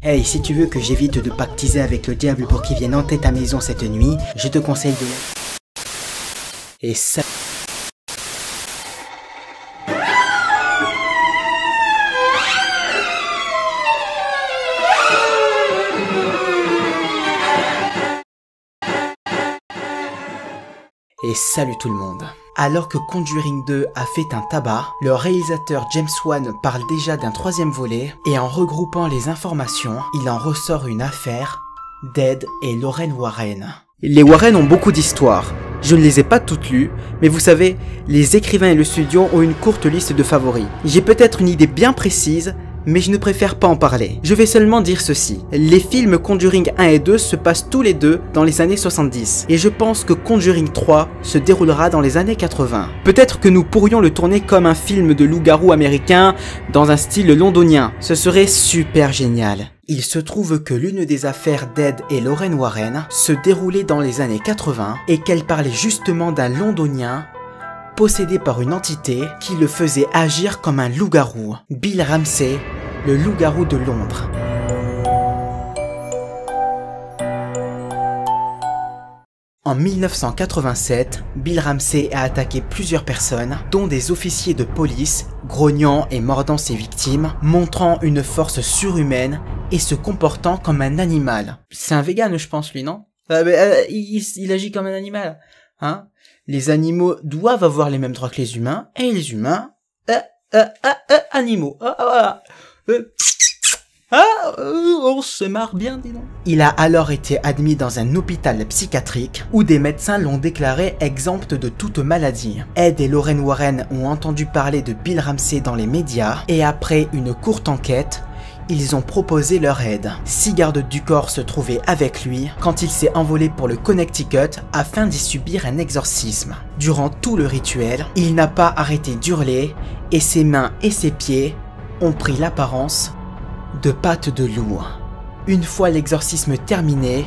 Hey, si tu veux que j'évite de pactiser avec le diable pour qu'il vienne hanter ta maison cette nuit, je te conseille de... Et ça... Et salut tout le monde. Alors que Conjuring 2 a fait un tabac, le réalisateur James Wan parle déjà d'un troisième volet, et en regroupant les informations, il en ressort une affaire, d'Ed et Lorraine Warren. Les Warren ont beaucoup d'histoires. Je ne les ai pas toutes lues, mais vous savez, les écrivains et le studio ont une courte liste de favoris. J'ai peut-être une idée bien précise, mais je ne préfère pas en parler. Je vais seulement dire ceci. Les films Conjuring 1 et 2 se passent tous les deux dans les années 70. Et je pense que Conjuring 3 se déroulera dans les années 80. Peut-être que nous pourrions le tourner comme un film de loup-garou américain dans un style londonien. Ce serait super génial. Il se trouve que l'une des affaires d'Ed et Lorraine Warren se déroulait dans les années 80 et qu'elle parlait justement d'un londonien possédé par une entité qui le faisait agir comme un loup-garou. Bill Ramsey, le loup-garou de Londres. En 1987, Bill Ramsey a attaqué plusieurs personnes, dont des officiers de police, grognant et mordant ses victimes, montrant une force surhumaine et se comportant comme un animal. C'est un vegan, je pense, lui, non? Il agit comme un animal, hein? Les animaux doivent avoir les mêmes droits que les humains, et les humains, animaux. On se marre bien, dis donc. Il a alors été admis dans un hôpital psychiatrique où des médecins l'ont déclaré exempt de toute maladie. Ed et Lorraine Warren ont entendu parler de Bill Ramsey dans les médias et après une courte enquête, ils ont proposé leur aide. 6 gardes du corps se trouvaient avec lui quand il s'est envolé pour le Connecticut afin d'y subir un exorcisme. Durant tout le rituel, il n'a pas arrêté d'hurler et ses mains et ses pieds ont pris l'apparence de pattes de loup. Une fois l'exorcisme terminé,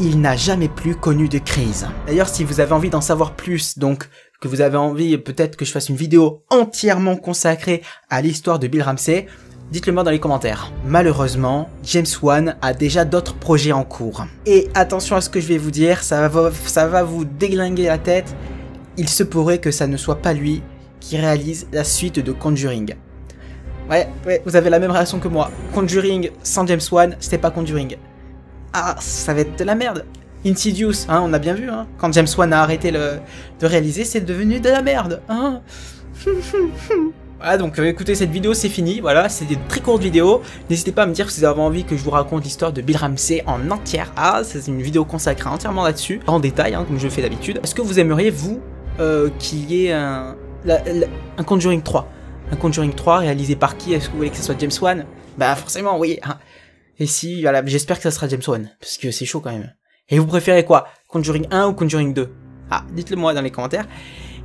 il n'a jamais plus connu de crise. D'ailleurs, si vous avez envie d'en savoir plus, donc que vous avez envie peut-être que je fasse une vidéo entièrement consacrée à l'histoire de Bill Ramsey, dites-le moi dans les commentaires. Malheureusement, James Wan a déjà d'autres projets en cours. Et attention à ce que je vais vous dire, ça va vous déglinguer la tête. Il se pourrait que ça ne soit pas lui qui réalise la suite de Conjuring. Ouais, vous avez la même réaction que moi. Conjuring sans James Wan, c'était pas Conjuring. Ah, ça va être de la merde. Insidious, hein, on a bien vu, hein. Quand James Wan a arrêté de réaliser, c'est devenu de la merde, hein. Voilà, donc écoutez, cette vidéo c'est fini, voilà, c'est une très courte vidéo. N'hésitez pas à me dire si vous avez envie que je vous raconte l'histoire de Bill Ramsey en entière. Ah, c'est une vidéo consacrée entièrement là-dessus, en détail, hein, comme je le fais d'habitude. Est-ce que vous aimeriez, vous, qu'il y ait un Conjuring 3? Un Conjuring 3 réalisé par qui? Est-ce que vous voulez que ce soit James Wan? Bah forcément, oui. Hein. Et si, voilà, j'espère que ça sera James Wan, parce que c'est chaud quand même. Et vous préférez quoi? Conjuring 1 ou Conjuring 2? Ah, dites-le moi dans les commentaires.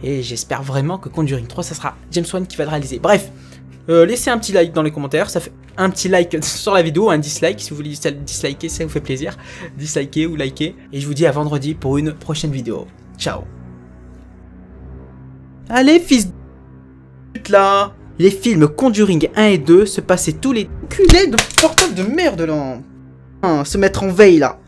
Et j'espère vraiment que Conjuring 3, ça sera James Wan qui va le réaliser. Bref, laissez un petit like dans les commentaires. Ça fait un petit like sur la vidéo, un dislike. Si vous voulez disliker, ça vous fait plaisir. Disliker ou liker. Et je vous dis à vendredi pour une prochaine vidéo. Ciao. Allez, fils de pute là. Les films Conjuring 1 et 2 se passaient tous les culés de portable de merde là. Hein, se mettre en veille là.